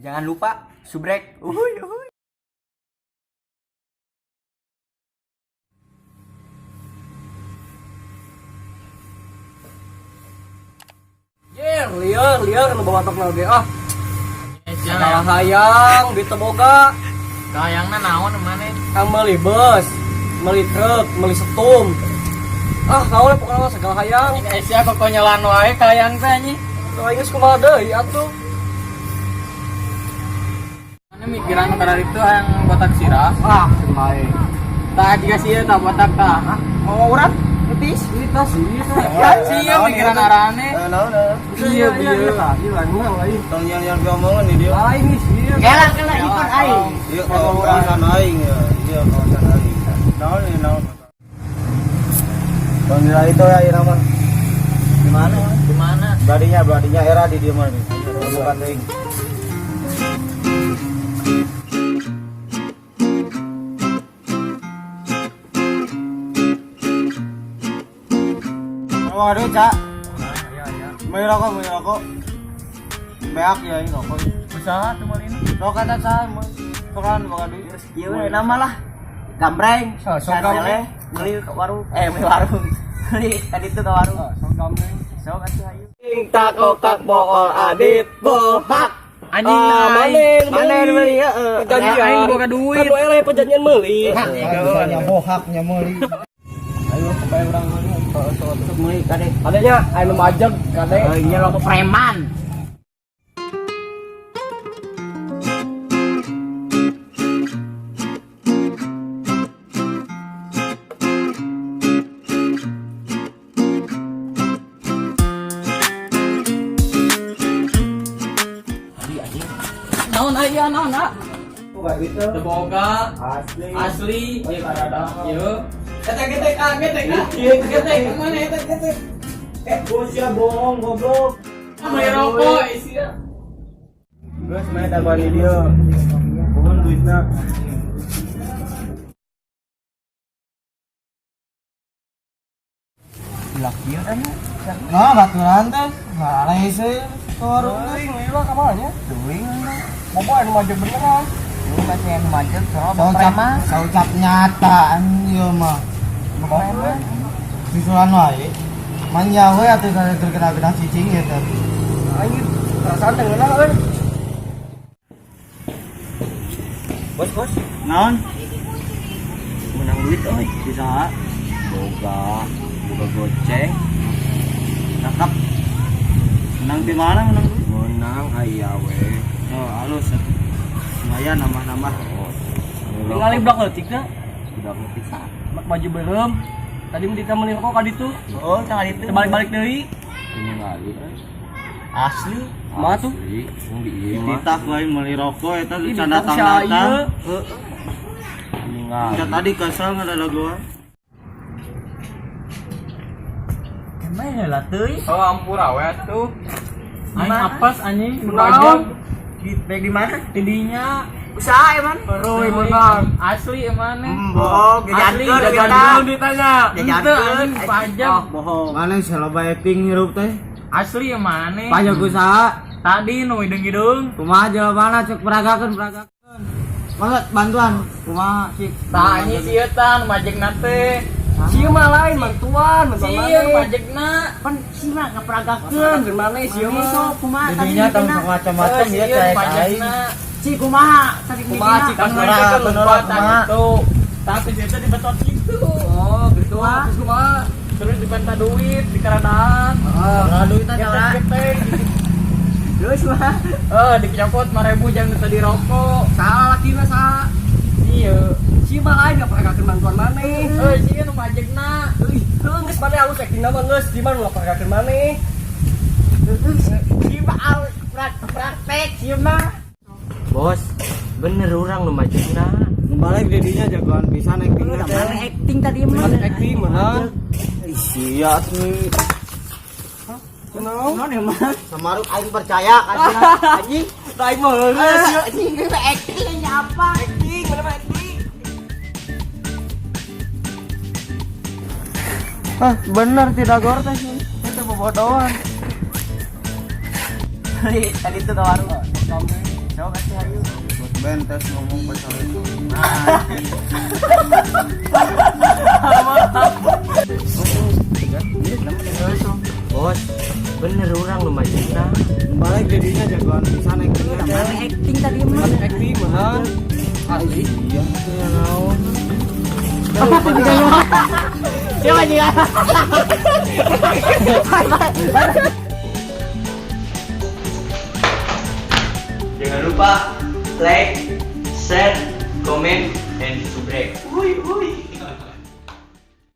Jangan lupa subrek. Uhuy, uhuy. Liar nu bawatok na ge ah. Salah hayang ditemoga. Kayangna naon maneh? Ang meuli bus, meuli truk, meuli setum. Ah, kaula pokona segala hayang. Ini sia kok nyelan wae kayang teh anjing. Teu geus kumaha deui atuh. Mana mikiran kada itu yang botak sirah. Ah, kumaha. Tah jika sia tah botak tah. Mau urang? Etis, tas ieu. Sia mikiran arane. Naon Iya, ieu lain lain. tong yang diomongan di dia. Lain sih. Kela ikon aing. Iya kawasan aing ya. Iya kawasan aing. Naon. Panggil itu ya nama. Di mana? Di mana? Beladinya era di dia mana nih? Bukan aing. Waduh, Cak. Mau rokok. Beak ya ini rokok. Usaha tuh mal ini. Rokok kata saya, tukeran bakal duit. Ieu we nama lah. Gambreng. Sok gambreng. Beli ke warung. Beli warung. Beli tadi itu ke warung. Sok gambreng. Sok atuh ayo. Tak kokak bokol adit bohak. Anjing Mana meuli heeh. Aing boga duit. Kan eleh perjanjian meuli. Bohaknya meuli. Ayo supaya urang meuli Untuk meuli kade. adanya anu majeg kade. Nya lo preman. Naon aya naon nak? Bukan gitu. Boga Asli. asli ieu kada ieu. Ketek ah. Ieu ketek mana eta ketek? Bosnya bohong goblok. Mai rokok isia. Geus main dapat di dia. Bohong duitna. Lak ieu kan. Nah, baturan teh. Ngaleh sih. Warung Teuing we mah ka mana nya? Teuing. Bobo anu majeg beneran. Lu baca yang majeg soal Saucap, saucap nyataan ieu mah. Preman. Bisulan wae. Manja we atuh kena cicing ya teh. Anjir, perasaan teh ngeunah euy. Bos. Naon? Menang duit euy, bisa. Boga goceng. Cakep. Menang di mana menang? Menang aya we. Oh, halus. Lumayan nambah-nambah. Ningali blok leutik teh. Udah leutik sa. Maju belum. Tadi mun kita meuli rokok ka ditu. Oh, tanggal itu. Balik deui. Ningali. Asli. Mah tuh. Dititah wae meuli rokok eta Ih, canda dititah sia tanda. ieu. Heeh. Tadi kesel ada gua. Mana lah teuy? Oh ampura we tuh. Aing Mana? apes anjing Naon? Baik di mana? tidinya. Usaha emang. Roy menang. Asli emane. Bohong, Asli jajan jajan kita. ditanya. Ente anjing pajak. Bohong. Mana selalu acting ngirup teh? Asli emane. Pajak usaha. Tadi nu hidung-hidung. Kumaha jawabanna cek peragakeun. Maksud bantuan kumaha sih? Tah anjing si eta nu majegna teh. Sieu mah lain mantuan, Sieun majegna. Kan si mah ngaperagakeun. Keun mana sieu Ini so mah. kumaha tadi Jadinya tong dina? macam-macam ya Sieun cai aing. majegna. Si kumaha tadi Kumaha, dina? Cik? Kan Beneran, mereka beneran, lupa tadi kumaha? itu. Tapi si eta dibetot gitu. Oh, gitu. Terus kumaha? Terus dipenta duit di keradaan. Berapa duit aja lah. Getek. Terus mah. Dicopot 5.000 jangan tadi rokok. Salah lakina salah. Iya. Si mah lain gak pernah kakeun bantuan maneh. Sieun nu majegna. Euy, geus maneh halus acting nama geus, di mana lu pernah kakeun maneh. Si mah praktek si mah. Bos, bener orang nu majegna. Balik dedinya jagoan pisan acting Mana teh. acting tadi mah? Mana acting menang. Sia nih. Kenal? Non emang. Samaruk aing percaya kasih Anjing. Lain mah geus. Anjing itu acting apa? Acting, mana mah acting. Bener tidak gor teh. Itu bobodohan. Tadi itu ke warung. Coba kasih ayo. Bos Bentes ngomong pasal itu. Bos, bener orang lumayan nah. Balik jadinya jagoan pisan yang Mana acting tadi mah? Acting bener. Asli. Iya. Ya naon. Coba juga. Jangan lupa like, share, comment, and subscribe. Wuih, wuih.